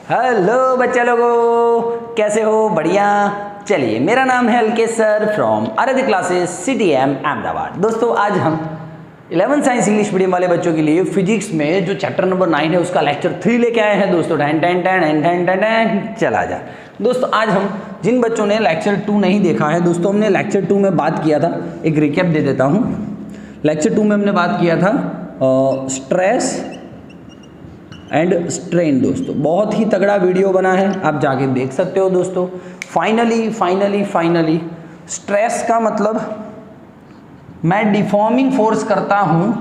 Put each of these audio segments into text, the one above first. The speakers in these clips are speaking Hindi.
हेलो बच्चा लोगों, कैसे हो? बढ़िया। चलिए, मेरा नाम है अलकेश सर फ्रॉम आराध्य क्लासेस CTM अहमदाबाद। दोस्तों, आज हम 11th साइंस इंग्लिश मीडियम वाले बच्चों के लिए फिजिक्स में जो चैप्टर नंबर 9 है उसका लेक्चर 3 लेके आए हैं दोस्तों। Tan tan tan tan tan tan चला जा। दोस्तों, आज हम जिन बच्चों ने लेक्चर 2 नहीं देखा है, दोस्तों हमने लेक्चर 2 में बात किया था, एक रिकैप दे देता हूँ। लेक्चर 2 में हमने बात किया था स्ट्रेस एंड स्ट्रेन। दोस्तों, बहुत ही तगड़ा वीडियो बना है, आप जाके देख सकते हो दोस्तों। फाइनली स्ट्रेस का मतलब मैं डिफॉर्मिंग फोर्स करता हूं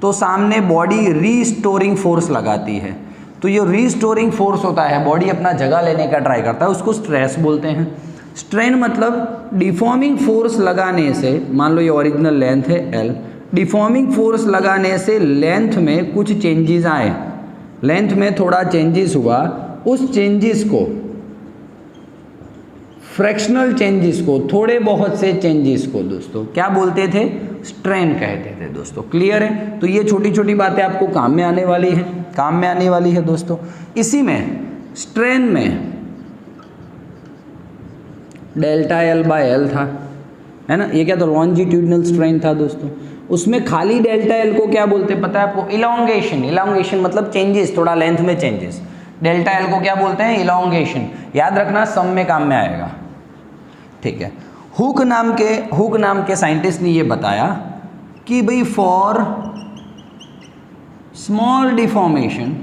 तो सामने बॉडी रीस्टोरिंग फोर्स लगाती है। तो ये रीस्टोरिंग फोर्स होता है, बॉडी अपना जगह लेने का ट्राई करता है, उसको स्ट्रेस बोलते हैं। स्ट्रेन मतलब डिफॉर्मिंग फोर्स लगाने से, मान लो ये ओरिजिनल लेंथ है L, डिफॉर्मिंग फोर्स लगाने से लेंथ में कुछ चेंजेस आए, लेंथ में थोड़ा चेंजेस हुआ, उस चेंजेस को, फ्रैक्शनल चेंजेस को, थोड़े बहुत से चेंजेस को दोस्तों क्या बोलते थे? स्ट्रेन कहते थे दोस्तों। क्लियर है? तो ये छोटी छोटी बातें आपको काम में आने वाली है दोस्तों। इसी में स्ट्रेन में डेल्टा L/L था, है ना? ये क्या था? लॉन्जिट्यूडिनल स्ट्रेन था दोस्तों। उसमें खाली डेल्टा L को क्या बोलते हैं पता है आपको? इलॉन्गेशन। इलॉन्गेशन मतलब चेंजेस, थोड़ा लेंथ में चेंजेस। डेल्टा L को क्या बोलते हैं? इलॉन्गेशन। याद रखना, सम में काम में आएगा, ठीक है। हुक नाम के साइंटिस्ट ने ये बताया कि भाई फॉर स्मॉल डिफॉर्मेशन,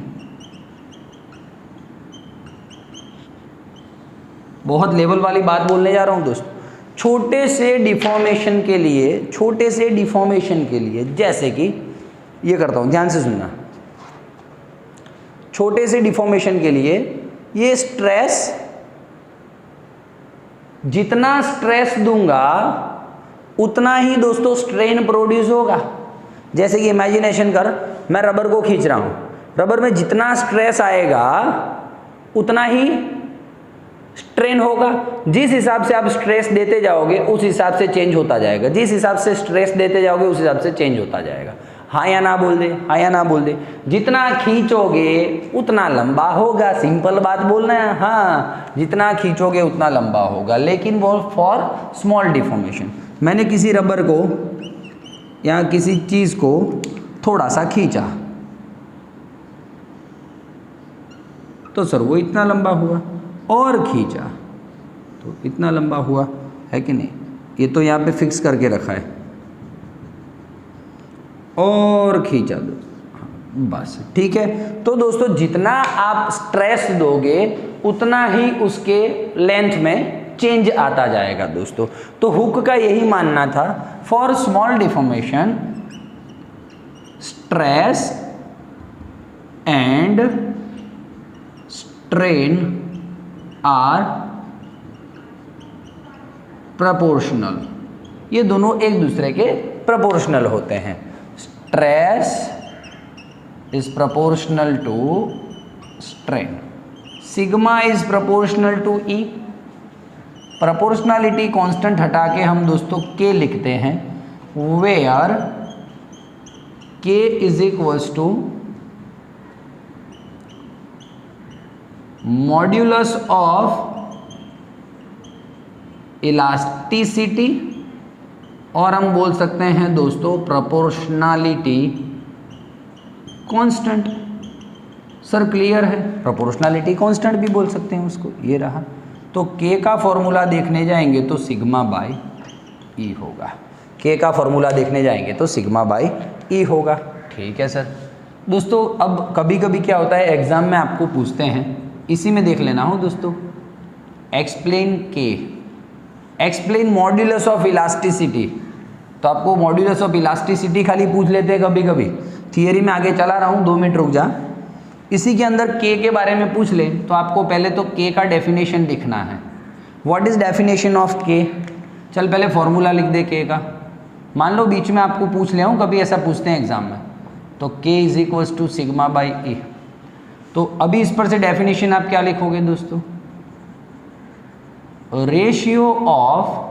बहुत लेवल वाली बात बोलने जा रहा हूं दोस्तों, छोटे से डिफॉर्मेशन के लिए, जैसे कि ये करता हूं, ध्यान से सुनना। छोटे से डिफॉर्मेशन के लिए ये स्ट्रेस, जितना स्ट्रेस दूंगा उतना ही दोस्तों स्ट्रेन प्रोड्यूस होगा। जैसे कि इमेजिनेशन कर, मैं रबर को खींच रहा हूं, रबर में जितना स्ट्रेस आएगा उतना ही स्ट्रेन होगा। जिस हिसाब से आप स्ट्रेस देते जाओगे उस हिसाब से चेंज होता जाएगा, जिस हिसाब से स्ट्रेस देते जाओगे उस हिसाब से चेंज होता जाएगा। हाँ या ना बोल दे। जितना खींचोगे उतना लंबा होगा, सिंपल बात बोलना है। हाँ, जितना खींचोगे उतना लंबा होगा, लेकिन वो फॉर स्मॉल डिफॉर्मेशन। मैंने किसी रबर को या किसी चीज को थोड़ा सा खींचा तो सर वो इतना लंबा हुआ, और खींचा तो इतना लंबा हुआ, है कि नहीं? ये तो यहाँ पे फिक्स करके रखा है, और खींचा दो, बस ठीक है। तो दोस्तों, जितना आप स्ट्रेस दोगे उतना ही उसके लेंथ में चेंज आता जाएगा दोस्तों। तो हुक का यही मानना था, for small deformation stress and strain are proportional. ये दोनों एक दूसरे के प्रोपोर्शनल होते हैं। Stress is proportional to strain, sigma is proportional to E. Proportionality constant हटा के हम दोस्तों के लिखते हैं, where K is equals to modulus of elasticity, और हम बोल सकते हैं दोस्तों प्रोपोर्शनलिटी कांस्टेंट। सर क्लियर है? प्रोपोर्शनलिटी कांस्टेंट भी बोल सकते हैं उसको, ये रहा। तो के का फॉर्मूला देखने जाएंगे तो सिग्मा बाई ई होगा। के का फॉर्मूला देखने जाएंगे तो सिग्मा बाई ई होगा, ठीक है सर। दोस्तों, अब कभी कभी क्या होता है, एग्जाम में आपको पूछते हैं, इसी में देख लेना हो दोस्तों, एक्सप्लेन के, एक्सप्लेन मॉड्यूलस ऑफ इलास्टिसिटी। तो आपको मॉड्यूलस ऑफ इलास्टिसिटी खाली पूछ लेते हैं कभी कभी। थियरी में आगे चला रहा हूँ, 2 मिनट रुक जा। इसी के अंदर के बारे में पूछ ले तो आपको पहले तो के का डेफिनेशन लिखना है। व्हाट इज डेफिनेशन ऑफ के? चल पहले फॉर्मूला लिख दे के का। मान लो बीच में आपको पूछ ले हूँ, कभी ऐसा पूछते हैं एग्जाम में, तो K is equals to sigma by E. तो अभी इस पर से डेफिनेशन आप क्या लिखोगे दोस्तों? Ratio of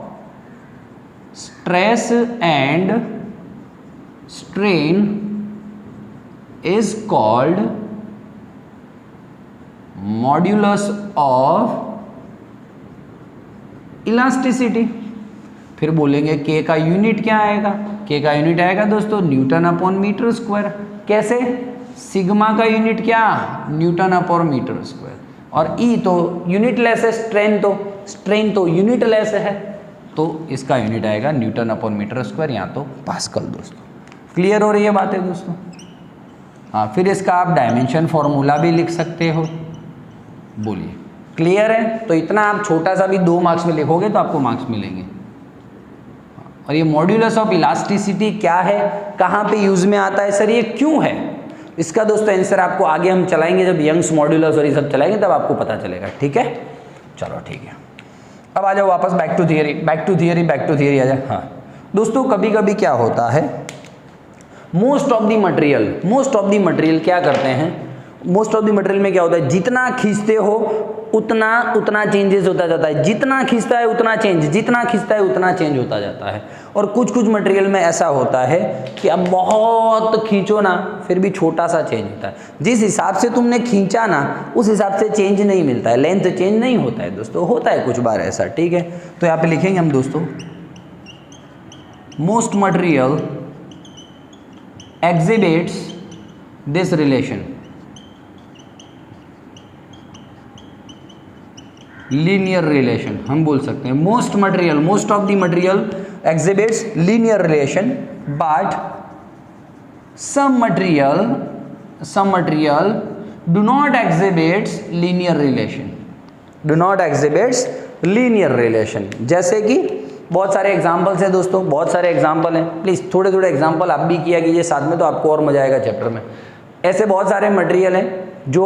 stress and strain is called modulus of elasticity. फिर बोलेंगे के का यूनिट क्या आएगा, के का यूनिट आएगा दोस्तों न्यूटन अपॉन मीटर स्क्वायर। कैसे, सिग्मा का यूनिट क्या, न्यूटन अपॉन मीटर स्क्वायर, और ई तो यूनिट लेस है, स्ट्रेन तो यूनिट लेस है, तो इसका यूनिट आएगा न्यूटन अपॉन मीटर स्क्वायर या तो पास्कल। दोस्तों क्लियर हो रही है बातें दोस्तों? हाँ, फिर इसका आप डायमेंशन फॉर्मूला भी लिख सकते हो। बोलिए क्लियर है? तो इतना आप छोटा सा भी 2 मार्क्स में लिखोगे तो आपको मार्क्स मिलेंगे। और ये मॉड्यूलस ऑफ इलास्टिसिटी क्या है, कहाँ पे यूज़ में आता है सर, ये क्यों है, इसका दोस्तों आंसर आपको आगे हम चलाएंगे, जब यंग्स मॉड्यूलस और ये सब चलाएंगे तब आपको पता चलेगा। ठीक है, चलो ठीक है। अब आ जाओ वापस बैक टू थियरी आ जाए। हाँ दोस्तों, कभी कभी क्या होता है, मोस्ट ऑफ द मटेरियल क्या करते हैं, मोस्ट ऑफ द मटेरियल में क्या होता है, जितना खींचते हो उतना चेंजेस होता जाता है, जितना खींचता है उतना चेंज, जितना खींचता है उतना चेंज होता जाता है। और कुछ मटेरियल में ऐसा होता है कि अब बहुत खींचो ना फिर भी छोटा सा चेंज होता है, जिस हिसाब से तुमने खींचा ना उस हिसाब से चेंज नहीं मिलता है, लेंथ चेंज नहीं होता है दोस्तों, होता है कुछ बार ऐसा। ठीक है, तो यहाँ पे लिखेंगे हम दोस्तों, most material exhibits this relation, linear relation हम बोल सकते हैं। Most of the material exhibits linear relation, but some material do not exhibits linear relation। जैसे कि बहुत सारे एग्जाम्पल्स हैं दोस्तों, बहुत सारे एग्जाम्पल हैं, प्लीज़ थोड़े एग्जाम्पल आप भी किया कीजिए साथ में, तो आपको और मजा आएगा चैप्टर में। ऐसे बहुत सारे मटेरियल हैं जो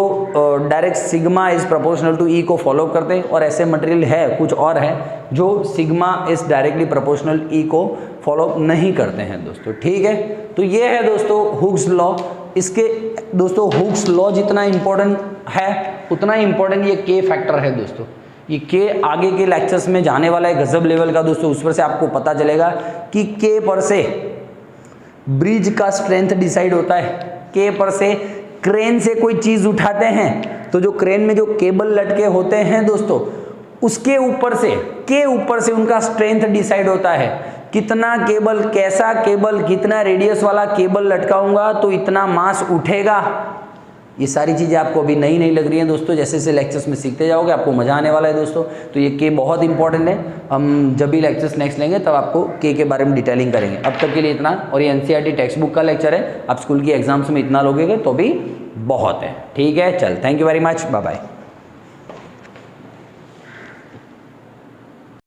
direct sigma is proportional to E को फॉलो करते हैं, और ऐसे मटेरियल है कुछ और हैं जो सिग्मा इज़ डायरेक्टली प्रोपोर्शनल ई को फॉलो नहीं करते हैं दोस्तों। ठीक है, तो ये है दोस्तों हुक्स लॉ। इसके दोस्तों हुक्स लॉ जितना इम्पोर्टेंट है उतना इम्पोर्टेंट ये के फैक्टर है दोस्तों। ये के आगे के लेक्चर्स में जाने वाला है गजब लेवल का दोस्तों, उस पर से आपको पता चलेगा कि के पर से ब्रिज का स्ट्रेंथ डिसाइड होता है, के पर से क्रेन से कोई चीज़ उठाते हैं तो जो क्रेन में जो केबल लटके होते हैं दोस्तों उसके ऊपर से, के ऊपर से उनका स्ट्रेंथ डिसाइड होता है। कितना केबल, कैसा केबल, कितना रेडियस वाला केबल लटकाऊंगा तो इतना मास उठेगा। ये सारी चीज़ें आपको अभी नई लग रही हैं दोस्तों, जैसे जैसे लेक्चर्स में सीखते जाओगे आपको मज़ा आने वाला है दोस्तों। तो ये के बहुत इंपॉर्टेंट है, हम जब भी लेक्चर्स नेक्स्ट लेंगे तब आपको के बारे में डिटेलिंग करेंगे। अब तक के लिए इतना, और ये एनसीईआरटी टेक्स्ट बुक का लेक्चर है, आप स्कूल की एग्जाम्स में इतना लोगे तो भी बहुत है। ठीक है, चल, thank you very much, bye bye.